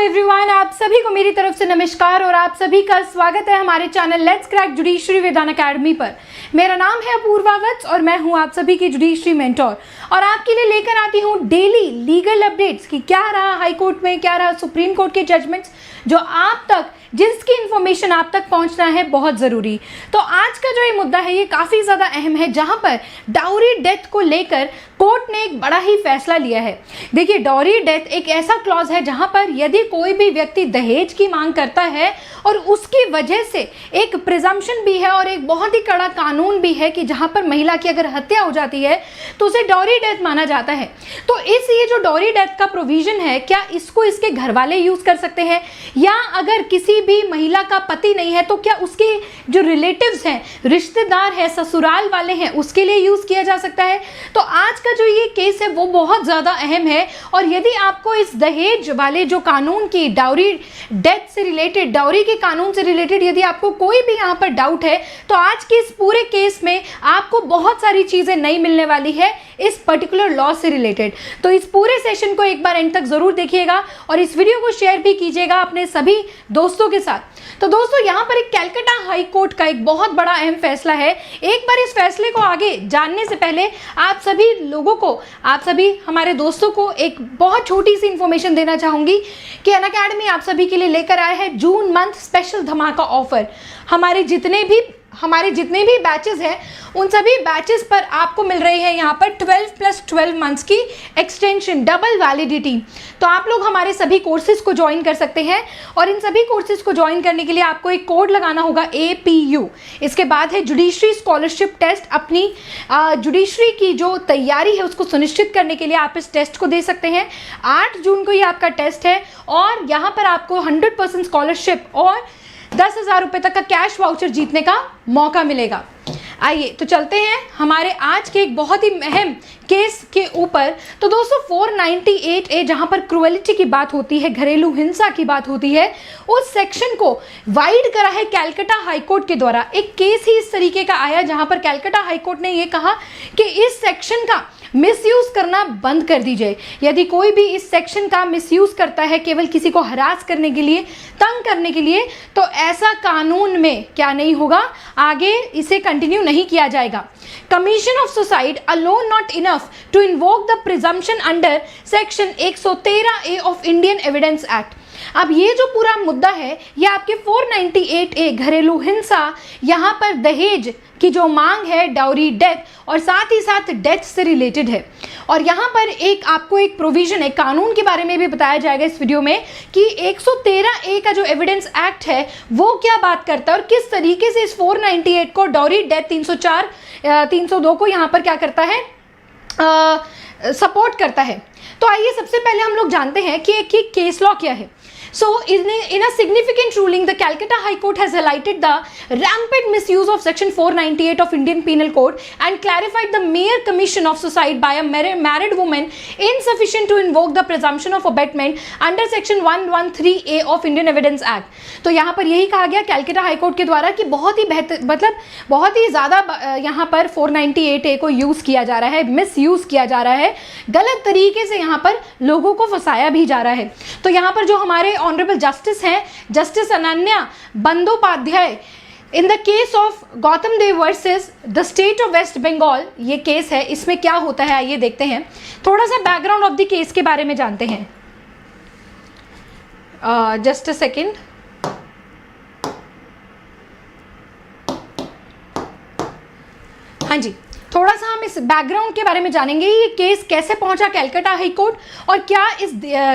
Everyone, आप सभी को मेरी तरफ से नमस्कार और आप सभी का स्वागत है हमारे channel let's crack judiciary with Unacademy पर। मेरा नाम है अपूर्वा वत्स और मैं हूं आप सभी की जुडिशरी मेंटोर और आपके लिए लेकर आती हूं डेली लीगल अपडेट्स कि क्या रहा हाई कोर्ट में, क्या रहा सुप्रीम कोर्ट के जजमेंट्स, जो आप तक जिसकी इन्फॉर्मेशन आप तक पहुंचना है बहुत ज़रूरी। तो आज का जो ये मुद्दा है ये काफ़ी ज़्यादा अहम है, जहां पर डाउरी डेथ को लेकर कोर्ट ने एक बड़ा ही फैसला लिया है। देखिए, डाउरी डेथ एक ऐसा क्लॉज है जहां पर यदि कोई भी व्यक्ति दहेज की मांग करता है और उसकी वजह से एक प्रिजम्पशन भी है और एक बहुत ही कड़ा कानून भी है कि जहां पर महिला की अगर हत्या हो जाती है तो उसे डाउरी डेथ माना जाता है। तो इस ये जो डाउरी डेथ का प्रोविजन है, क्या इसको इसके घर वाले यूज़ कर सकते हैं, या अगर किसी भी महिला का पति नहीं है तो क्या उसके जो रिलेटिव्स हैं, रिश्तेदार हैं, ससुराल वाले हैं, उसके लिए यूज़ किया जा सकता है। तो आज का जो ये केस है वो बहुत ज़्यादा अहम है और यदि आपको इस दहेज वाले जो कानून की डाउरी डेथ से रिलेटेड, डाउरी के कानून से रिलेटेड यदि आपको कोई भी यहाँ पर डाउट है तो आज के इस पूरे केस में आपको बहुत सारी चीज़ें नई मिलने वाली है इस पर्टिकुलर लॉ से रिलेटेड। तो इस पूरे सेशन को एक बार एंड तक ज़रूर देखिएगा और इस वीडियो को शेयर भी कीजिएगा अपने सभी दोस्तों के साथ। तो दोस्तों, यहाँ पर एक कलकत्ता हाई कोर्ट का एक बहुत बड़ा अहम फैसला है। एक बार इस फैसले को आगे जानने से पहले आप सभी लोगों को, आप सभी हमारे दोस्तों को एक बहुत छोटी सी इंफॉर्मेशन देना चाहूँगी कि अनअकैडमी आप सभी के लिए लेकर आया है जून मंथ स्पेशल धमाका ऑफर। हमारे जितने भी बैचेस हैं उन सभी बैचेस पर आपको मिल रही है यहाँ पर 12+12 मंथ्स की एक्सटेंशन, डबल वैलिडिटी। तो आप लोग हमारे सभी कोर्सेज को ज्वाइन कर सकते हैं और इन सभी कोर्सेज को ज्वाइन करने के लिए आपको एक कोड लगाना होगा APU। इसके बाद है जुडिशरी स्कॉलरशिप टेस्ट। अपनी जुडिशरी की जो तैयारी है उसको सुनिश्चित करने के लिए आप इस टेस्ट को दे सकते हैं। 8 जून को ये आपका टेस्ट है और यहाँ पर आपको 100% स्कॉलरशिप और 10,000 रुपये तक का कैश वाउचर जीतने का मौका मिलेगा। आइए तो चलते हैं हमारे आज के एक बहुत ही अहम केस के ऊपर। तो दोस्तों, 498A जहां पर क्रुएलिटी की बात होती है, घरेलू हिंसा की बात होती है, उस सेक्शन को वाइड करा है कलकत्ता हाई कोर्ट के द्वारा। एक केस ही इस तरीके का आया जहां पर कलकत्ता हाई कोर्ट ने यह कहा कि इस सेक्शन का मिसयूज करना बंद कर दीजिए। यदि कोई भी इस सेक्शन का मिसयूज करता है केवल किसी को हरास करने के लिए, तंग करने के लिए, तो ऐसा कानून में क्या नहीं होगा, आगे इसे कंटिन्यू नहीं किया जाएगा। Commission of suicide alone not enough to invoke the presumption under section 113A of Indian evidence act. अब ये जो पूरा मुद्दा है ये आपके 498A घरेलू हिंसा, यहाँ पर दहेज की जो मांग है, डाउरी डेथ और साथ ही साथ डेथ से रिलेटेड है। और यहाँ पर एक आपको एक प्रोविजन है, कानून के बारे में भी बताया जाएगा इस वीडियो में कि 113A का जो एविडेंस एक्ट है वो क्या बात करता है और किस तरीके से इस 498 को, डाउरी डेथ 304, 302 को यहाँ पर क्या करता है, सपोर्ट करता है। तो आइए सबसे पहले हम लोग जानते हैं कि एक केस लॉ क्या है। So, in a significant ruling, the Calcutta High Court has highlighted the rampant misuse of Section 498 of Indian Penal Code and clarified the mere commission of suicide by a married woman insufficient to invoke the presumption of abetment under Section 113A of Indian Evidence Act। तो यहाँ पर यही कहा गया Calcutta high court के द्वारा कि बहुत ही बेहतर, मतलब बहुत ही ज़्यादा यहाँ पर 498A को यूज़ किया जा रहा है, मिस यूज़ किया जा रहा है, गलत तरीके से यहाँ पर लोगों को फंसाया भी जा रहा है। तो यहाँ पर जो हमारे ऑनरेबल जस्टिस हैं, justice Ananya Bandopadhyay, in the case of Gautam Dev versus the state of West Bengal, ये केस है, इसमें क्या होता है आइए देखते हैं। थोड़ा सा बैकग्राउंड ऑफ द केस के बारे में जानते हैं। Just a second. हाँ जी, थोड़ा सा हम इस बैकग्राउंड के बारे में जानेंगे, ये केस कैसे पहुंचा कलकत्ता हाई कोर्ट और क्या इस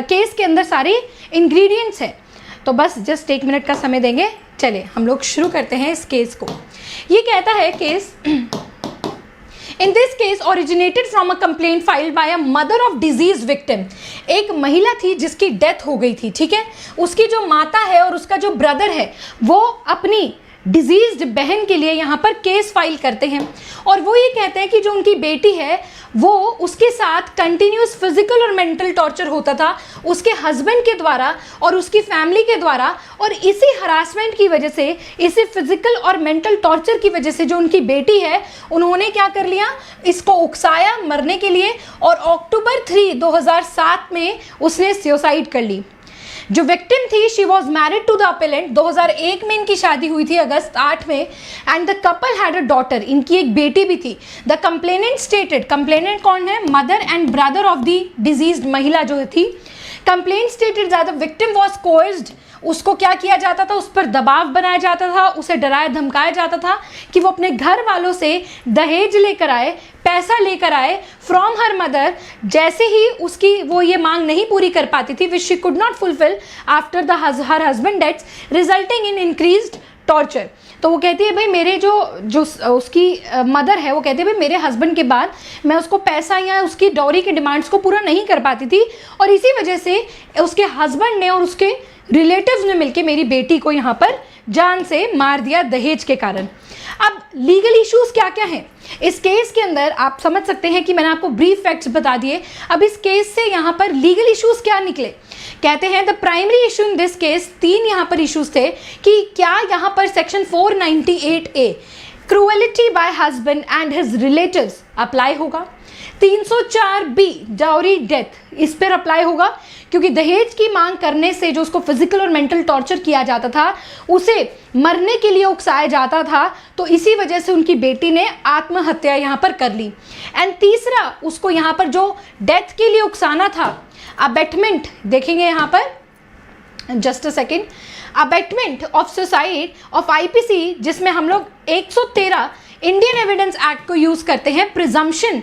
केस के अंदर सारे इंग्रेडिएंट्स हैं। तो बस जस्ट 1 मिनट का समय देंगे। चलिए हम लोग शुरू करते हैं इस केस को। ये कहता है case, in this case originated from a complaint filed by a mother of disease victim. एक महिला थी जिसकी डेथ हो गई थी, ठीक है। उसकी जो माता है और उसका जो ब्रदर है वो अपनी डिजीज्ड बहन के लिए यहाँ पर केस फाइल करते हैं और वो ये कहते हैं कि जो उनकी बेटी है वो उसके साथ कंटिन्यूस फिजिकल और मेंटल टॉर्चर होता था उसके हस्बैंड के द्वारा और उसकी फैमिली के द्वारा, और इसी हरासमेंट की वजह से, इसी फिजिकल और मेंटल टॉर्चर की वजह से जो उनकी बेटी है उन्होंने क्या कर लिया, इसको उकसाया मरने के लिए और अक्टूबर 3, 2007 में उसने सुसाइड कर ली। जो विक्टिम थी she was married to the appellant, 2001 में इनकी शादी हुई थी अगस्त 8 में, and the couple had a daughter, इनकी एक बेटी भी थी। द कंप्लेनेंट स्टेटेड, कंप्लेनेंट कौन है, mother and brother of the diseased महिला जो थी। Complaint stated that the victim was कोर्स्ड, उसको क्या किया जाता था, उस पर दबाव बनाया जाता था, उसे डराया धमकाया जाता था कि वो अपने घर वालों से दहेज लेकर आए, पैसा लेकर आए फ्रॉम हर मदर। जैसे ही उसकी वो ये मांग नहीं पूरी कर पाती थी, which she could not fulfil after the her husband deaths, resulting in increased torture. तो वो कहती है भाई मेरे जो उसकी मदर है, वो कहती है भाई मेरे हस्बैंड के बाद मैं उसको पैसा या उसकी डॉरी की डिमांड्स को पूरा नहीं कर पाती थी, और इसी वजह से उसके हस्बैंड ने और उसके रिलेटिव्स ने मिलकर मेरी बेटी को यहाँ पर जान से मार दिया दहेज के कारण। अब लीगल इश्यूज क्या क्या हैं इस केस के अंदर, आप समझ सकते हैं कि मैंने आपको ब्रीफ फैक्ट्स बता दिए। अब इस केस से यहाँ पर लीगल इश्यूज क्या निकले, कहते हैं the primary issue in this case, 3 यहाँ पर इश्यूज थे कि क्या यहाँ पर section 498A cruelty bye husband and his relatives apply होगा, 304B डाउरी डेथ इस पर अप्लाई होगा, क्योंकि दहेज की मांग करने से जो उसको फिजिकल और मेंटल टॉर्चर किया जाता था, उसे मरने के लिए उकसाया जाता था, तो इसी वजह से उनकी बेटी ने आत्महत्या यहाँ पर कर ली। एंड तीसरा, उसको यहाँ पर जो डेथ के लिए उकसाना था, अबेटमेंट देखेंगे यहाँ पर just a second, abetment of suicide of IPC, जिसमें हम लोग 113 इंडियन एविडेंस एक्ट को यूज करते हैं, presumption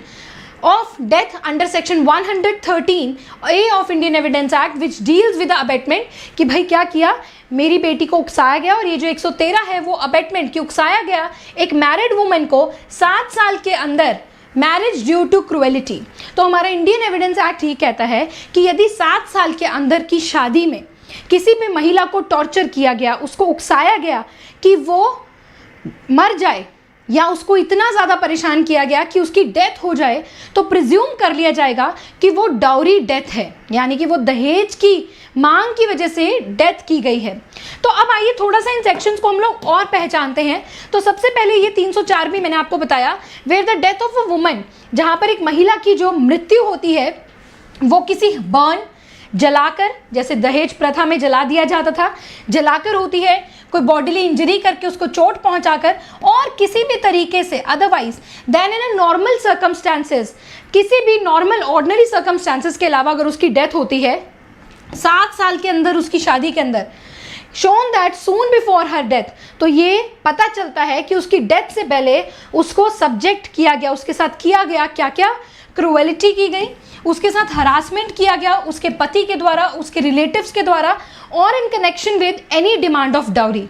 of death under section 113A of Indian evidence act which deals with abetment, कि भाई क्या किया, मेरी बेटी को उकसाया गया, और ये जो 113 है वो अबेटमेंट की उकसाया गया एक मैरिड वुमेन को 7 साल के अंदर मैरिज ड्यू टू क्रूएलिटी। तो हमारा इंडियन एविडेंस एक्ट ही कहता है कि यदि 7 साल के अंदर की शादी में किसी भी महिला को टॉर्चर किया गया, उसको उकसाया गया कि वो मर जाए, या उसको इतना ज़्यादा परेशान किया गया कि उसकी डेथ हो जाए, तो प्रिज्यूम कर लिया जाएगा कि वो डाउरी डेथ है, यानी कि वो दहेज की मांग की वजह से डेथ की गई है। तो अब आइए थोड़ा सा इन सेक्शंस को हम लोग और पहचानते हैं। तो सबसे पहले ये 304 भी मैंने आपको बताया, where the death of a woman, जहाँ पर एक महिला की जो मृत्यु होती है वो किसी बर्न, जलाकर, जैसे दहेज प्रथा में जला दिया जाता था, जलाकर होती है, कोई बॉडीली इंजरी करके उसको चोट पहुंचाकर, और किसी भी तरीके से otherwise than in a normal circumstances, किसी भी नॉर्मल ऑर्डिनरी सर्कमस्टांसेस के अलावा अगर उसकी डेथ होती है 7 साल के अंदर उसकी शादी के अंदर, shown that soon before her death, तो ये पता चलता है कि उसकी डेथ से पहले उसको सब्जेक्ट किया गया, उसके साथ किया गया क्या क्या, क्रूएलिटी की गई, उसके साथ हरासमेंट किया गया उसके पति के द्वारा, उसके रिलेटिव्स के द्वारा, और in connection with any demand of dowry,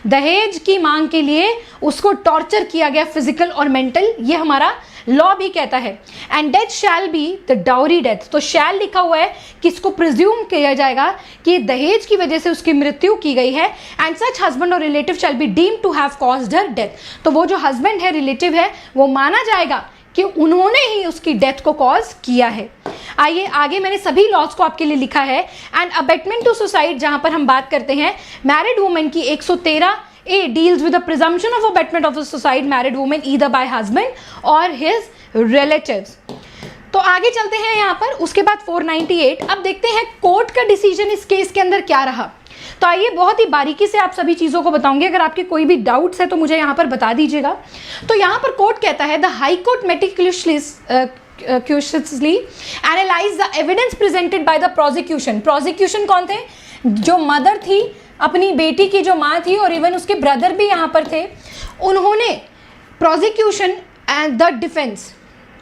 दहेज की मांग के लिए उसको टॉर्चर किया गया फिजिकल और मेंटल, ये हमारा लॉ भी कहता है। And death shall be the dowry death, तो शैल लिखा हुआ है कि इसको प्रिज्यूम किया जाएगा कि दहेज की वजह से उसकी मृत्यु की गई है, and such husband or relative shall be deemed to have caused her death, तो वो जो हस्बैंड है, रिलेटिव है, वो माना जाएगा कि उन्होंने ही उसकी डेथ को कॉज किया है। आइए आगे मैंने सभी लॉज को आपके लिए लिखा है। एंड अबेटमेंट टू सुसाइड, जहां पर हम बात करते हैं मैरिड वुमेन की, 113A deals with the presumption of abetment of suicide married women either by husband or his relatives. तो आगे चलते हैं यहाँ पर, उसके बाद 498। अब देखते हैं कोर्ट का डिसीजन इस केस के अंदर क्या रहा। तो आइए बहुत ही बारीकी से आप सभी चीज़ों को बताऊंगी, अगर आपके कोई भी डाउट्स है तो मुझे यहाँ पर बता दीजिएगा। तो यहाँ पर कोर्ट कहता है the high court meticulously analyse the evidence presented by the prosecution. Prosecution कौन थे, जो मदर थी, अपनी बेटी की जो माँ थी, और इवन उसके ब्रदर भी यहाँ पर थे, उन्होंने prosecution and the defence,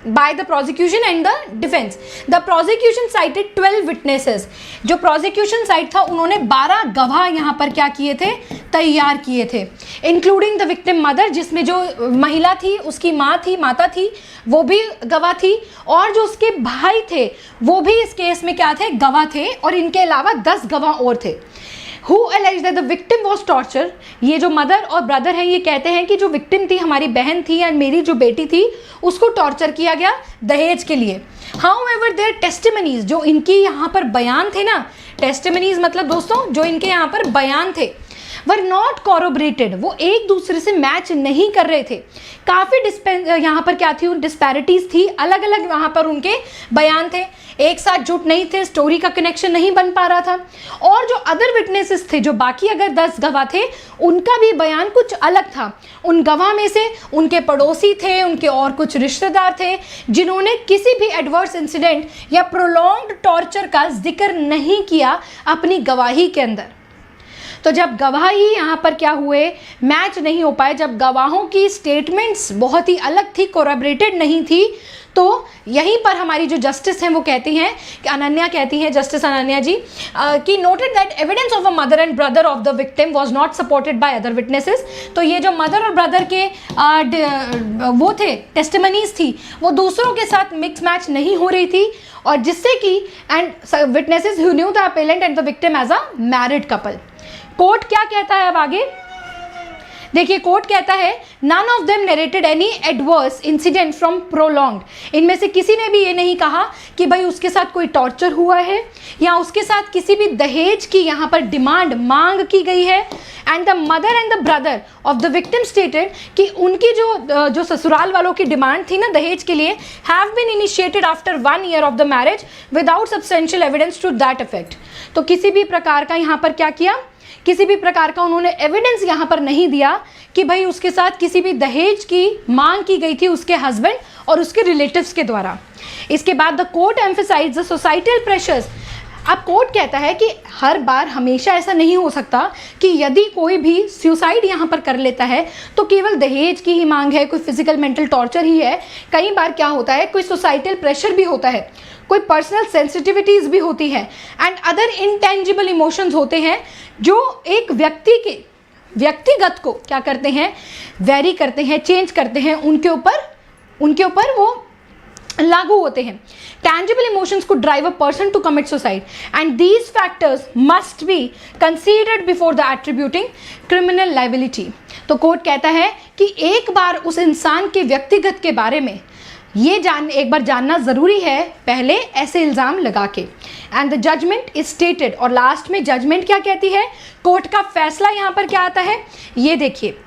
by the prosecution and the defense, the prosecution cited 12 witnesses। जो prosecution side था उन्होंने 12 गवाह यहाँ पर क्या किए थे, तैयार किए थे, including the victim mother, जिसमें जो महिला थी उसकी माँ थी, माता थी, वो भी गवाह थी, और जो उसके भाई थे वो भी इस केस में क्या थे, गवाह थे, और इनके अलावा 10 गवाह और थे। Who alleged that the victim was tortured, ये जो मदर और ब्रदर हैं ये कहते हैं कि जो विक्टिम थी, हमारी बहन थी या मेरी जो बेटी थी, उसको टॉर्चर किया गया दहेज के लिए। However their testimonies, जो इनकी यहाँ पर बयान थे ना, टेस्टिमनीज मतलब दोस्तों जो इनके यहाँ पर बयान थे, वर नॉट कॉरोबरेटेड, वो एक दूसरे से मैच नहीं कर रहे थे। काफ़ी यहाँ पर क्या थी, डिस्पैरिटीज थी, अलग अलग वहाँ पर उनके बयान थे, एक साथ जुट नहीं थे, स्टोरी का कनेक्शन नहीं बन पा रहा था। और जो अदर विटनेसेस थे, जो बाकी अगर 10 गवाह थे, उनका भी बयान कुछ अलग था। उन गवाह में से उनके पड़ोसी थे, उनके और कुछ रिश्तेदार थे, जिन्होंने किसी भी एडवर्स इंसिडेंट या प्रोलॉन्ग्ड टॉर्चर का जिक्र नहीं किया अपनी गवाही के अंदर। तो जब गवाही यहाँ पर क्या हुए, मैच नहीं हो पाए, जब गवाहों की स्टेटमेंट्स बहुत ही अलग थी, कोरैबोरेटेड नहीं थी, तो यहीं पर हमारी जो जस्टिस हैं वो कहती हैं कि अनन्या कहती हैं, जस्टिस अनन्या जी, कि noted that evidence of a mother and brother of the victim was not supported by other witnesses. तो ये जो मदर और ब्रदर के वो थे, टेस्टिमनीज थी, वो दूसरों के साथ मिक्स मैच नहीं हो रही थी, और जिससे कि and witnesses who knew the appellant and the victim as a married couple. Court क्या कहता है अब आगे देखिए, कोर्ट कहता है none of them narrated any adverse incident from prolonged. इनमें से किसी ने भी ये नहीं कहा कि भाई उसके साथ कोई टॉर्चर हुआ है या उसके साथ किसी भी दहेज की यहाँ पर डिमांड मांग की गई है। And the mother and the brother of the victim stated कि उनकी जो ससुराल वालों की डिमांड थी ना दहेज के लिए, have been initiated after 1 year of the marriage without substantial evidence to that effect. तो किसी भी प्रकार का यहाँ पर क्या किया, किसी भी प्रकार का उन्होंने एविडेंस यहाँ पर नहीं दिया कि भाई उसके साथ किसी भी दहेज की मांग की गई थी उसके हस्बैंड और उसके रिलेटिव्स के द्वारा। इसके बाद the court emphasise the societal pressures. अब कोर्ट कहता है कि हर बार हमेशा ऐसा नहीं हो सकता कि यदि कोई भी सुसाइड यहाँ पर कर लेता है तो केवल दहेज की ही मांग है, कोई फिजिकल मेंटल टॉर्चर ही है। कई बार क्या होता है, कोई सोसाइटल प्रेशर भी होता है, कोई पर्सनल सेंसिटिविटीज़ भी होती है, एंड अदर इनटेंजिबल इमोशंस होते हैं जो एक व्यक्तिगत को क्या करते हैं, वेरी करते हैं, चेंज करते हैं, उनके ऊपर वो लागू होते हैं। टैंजिबल इमोशंस को drive a person to commit suicide and these factors must be considered before the attributing criminal liability. तो कोर्ट कहता है कि एक बार उस इंसान के व्यक्तिगत के बारे में ये एक बार जानना ज़रूरी है पहले ऐसे इल्ज़ाम लगा के। And the judgment is stated, और लास्ट में जजमेंट क्या कहती है, कोर्ट का फैसला यहाँ पर क्या आता है, ये देखिए,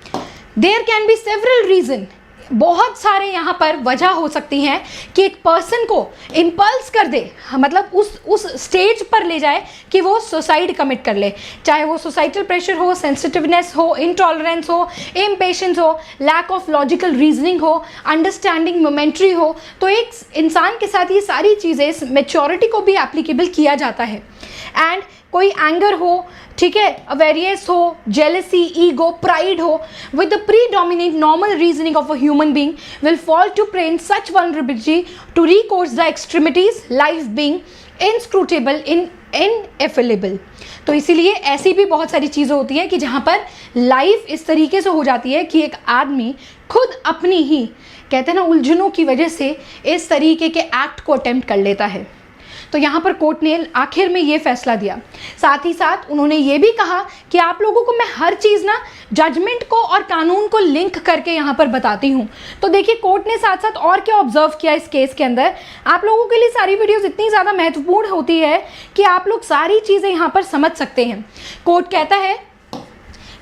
there can be several reason, बहुत सारे यहाँ पर वजह हो सकती हैं कि एक पर्सन को इम्पल्स कर दे, मतलब उस स्टेज पर ले जाए कि वो सुसाइड कमिट कर ले, चाहे वो सोसाइटल प्रेशर हो, सेंसिटिवनेस हो, इनटॉलरेंस हो, इम्पेशेंस हो, लैक ऑफ लॉजिकल रीजनिंग हो, अंडरस्टैंडिंग मोमेंट्री हो। तो एक इंसान के साथ ये सारी चीज़ें, इस मैच्योरिटी को भी एप्लीकेबल किया जाता है। एंड कोई एंगर हो, ठीक है, अवेरियस हो, जेलसी, ईगो, प्राइड हो, with the predominant normal reasoning of a human being will fall to prey in such vulnerability to recourse the extremities, life being inscrutable, ineffable। तो इसीलिए ऐसी भी बहुत सारी चीज़ें होती हैं कि जहाँ पर लाइफ इस तरीके से हो जाती है कि एक आदमी खुद अपनी ही, कहते हैं ना, उलझनों की वजह से इस तरीके के एक्ट को अटेम्प्ट कर लेता है। तो यहाँ पर कोर्ट ने आखिर में ये फैसला दिया। साथ ही साथ उन्होंने ये भी कहा कि आप लोगों को मैं हर चीज़ ना जजमेंट को और कानून को लिंक करके यहाँ पर बताती हूँ। तो देखिए, कोर्ट ने साथ साथ और क्या ऑब्जर्व किया इस केस के अंदर। आप लोगों के लिए सारी वीडियोस इतनी ज़्यादा महत्वपूर्ण होती है कि आप लोग सारी चीज़ें यहाँ पर समझ सकते हैं। कोर्ट कहता है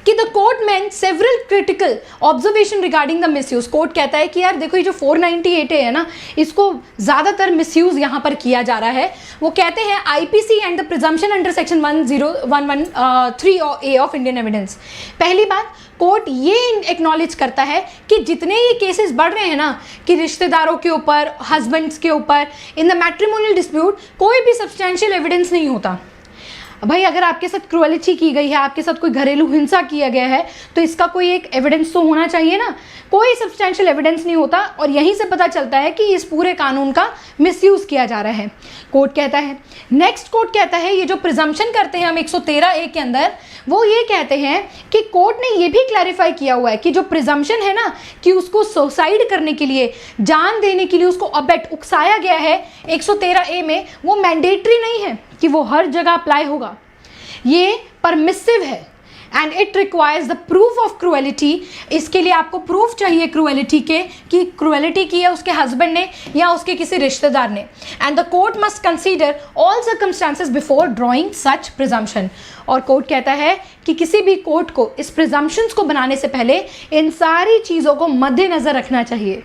कि the court meant several critical observation regarding the misuse. Court कहता है कि यार देखो, ये जो 498 है ना, इसको ज़्यादातर मिसयूज यहाँ पर किया जा रहा है। वो कहते हैं IPC and the presumption under section 10113A of Indian evidence. पहली बात, कोर्ट ये एक्नॉलेज करता है कि जितने ये केसेस बढ़ रहे हैं ना, कि रिश्तेदारों के ऊपर, हस्बैंड्स के ऊपर, इन द मैट्रिमोनियल डिस्प्यूट कोई भी सब्सटेंशियल एविडेंस नहीं होता। भाई अगर आपके साथ क्रुएलिटी की गई है, आपके साथ कोई घरेलू हिंसा किया गया है, तो इसका कोई एक एविडेंस तो होना चाहिए ना। कोई सब्सटेंशियल एविडेंस नहीं होता, और यहीं से पता चलता है कि इस पूरे कानून का मिसयूज किया जा रहा है, कोर्ट कहता है। नेक्स्ट कोर्ट कहता है, ये जो प्रिजम्पशन करते हैं हम 113A के अंदर, वो ये कहते हैं कि कोर्ट ने ये भी क्लैरिफाई किया हुआ है कि जो प्रिजम्पशन है ना, कि उसको सुसाइड करने के लिए, जान देने के लिए उसको अबेट उकसाया गया है 113A में, वो मैंडेटरी नहीं है कि वो हर जगह अप्लाई होगा। ये परमिसिव है, and it requires the proof of cruelty. इसके लिए आपको प्रूफ चाहिए क्रूएलिटी के, कि क्रूएलिटी की है उसके हस्बैंड ने या उसके किसी रिश्तेदार ने। And the court must consider all circumstances before drawing such presumption. और कोर्ट कहता है कि किसी भी कोर्ट को इस प्रिजम्पशंस को बनाने से पहले इन सारी चीज़ों को मद्देनज़र रखना चाहिए।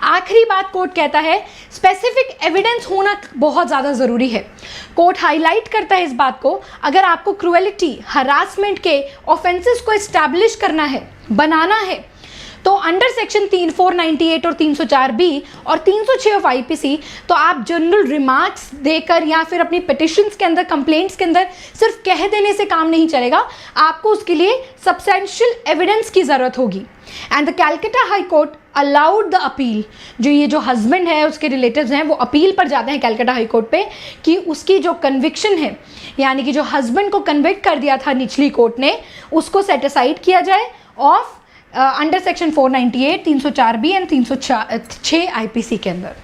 आखिरी बात कोर्ट कहता है स्पेसिफिक एविडेंस होना बहुत ज़्यादा ज़रूरी है। कोर्ट हाईलाइट करता है इस बात को, अगर आपको क्रूएलिटी, हरासमेंट के ऑफेंसेस को एस्टैब्लिश करना है, बनाना है, तो अंडर सेक्शन 498 और 304 बी और 306 ऑफ आईपीसी, तो आप जनरल रिमार्क्स देकर या फिर अपनी पिटिशंस के अंदर, कंप्लेंट्स के अंदर सिर्फ कह देने से काम नहीं चलेगा, आपको उसके लिए सब्सटेंशियल एविडेंस की ज़रूरत होगी। And the Calcutta high court allowed the appeal. ये जो हस्बैंड है, उसके रिलेटिव्स हैं, वो अपील पर जाते हैं कैलकाटा हाई कोर्ट पे कि उसकी जो कन्विक्शन है, यानी कि जो हस्बैंड को कन्विक्ट कर दिया था निचली कोर्ट ने, उसको सेट असाइड किया जाए of under section 498, 304 B and 306 IPC के अंदर।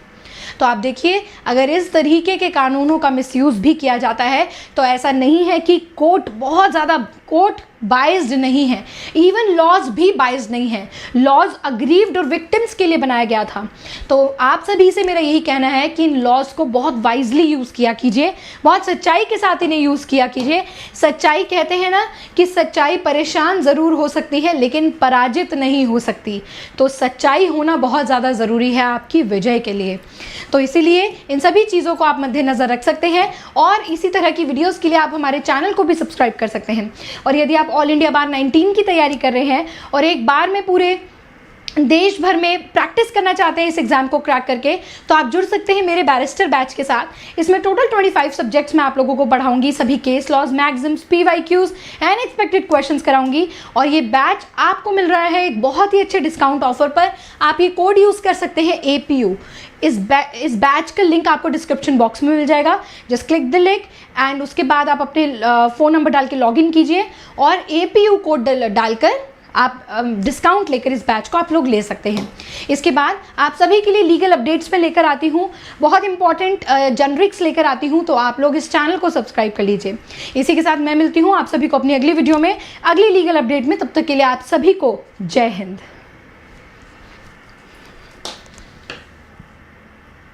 तो आप देखिए, अगर इस तरीके के कानूनों का मिसयूज़ भी किया जाता है तो ऐसा नहीं है कि कोर्ट बहुत ज़्यादा, कोर्ट बाइज्ड नहीं है, इवन लॉज भी बाइज्ड नहीं है। लॉज अग्रीव्ड और विक्टिम्स के लिए बनाया गया था। तो आप सभी से मेरा यही कहना है कि इन लॉज को बहुत वाइजली यूज़ किया कीजिए, बहुत सच्चाई के साथ इन्हें यूज़ किया कीजिए। सच्चाई कहते हैं ना कि सच्चाई परेशान ज़रूर हो सकती है लेकिन पराजित नहीं हो सकती। तो सच्चाई होना बहुत ज़्यादा ज़रूरी है आपकी विजय के लिए। तो इसीलिए इन सभी चीज़ों को आप मद्देनज़र रख सकते हैं और इसी तरह की वीडियोज़ के लिए आप हमारे चैनल को भी सब्सक्राइब कर सकते हैं। और यदि आप ऑल इंडिया बार 19 की तैयारी कर रहे हैं और एक बार में पूरे देश भर में प्रैक्टिस करना चाहते हैं इस एग्ज़ाम को क्रैक करके, तो आप जुड़ सकते हैं मेरे बैरिस्टर बैच के साथ। इसमें टोटल 25 सब्जेक्ट्स में आप लोगों को पढ़ाऊंगी, सभी case laws, maxims, PYQs and expected questions कराऊंगी। और ये बैच आपको मिल रहा है एक बहुत ही अच्छे डिस्काउंट ऑफर पर। आप ये कोड यूज़ कर सकते हैं APU। इस बैच का लिंक आपको डिस्क्रिप्शन बॉक्स में मिल जाएगा। Just click the link and उसके बाद आप अपने फ़ोन नंबर डाल के लॉगिन कीजिए और APU कोड डालकर आप डिस्काउंट लेकर इस बैच को आप लोग ले सकते हैं। इसके बाद आप सभी के लिए लीगल अपडेट्स में लेकर आती हूँ, बहुत इंपॉर्टेंट जेनरिक्स लेकर आती हूँ, तो आप लोग इस चैनल को सब्सक्राइब कर लीजिए। इसी के साथ मैं मिलती हूँ आप सभी को अपनी अगली वीडियो में, अगली लीगल अपडेट में। तब तक के लिए आप सभी को जय हिंद।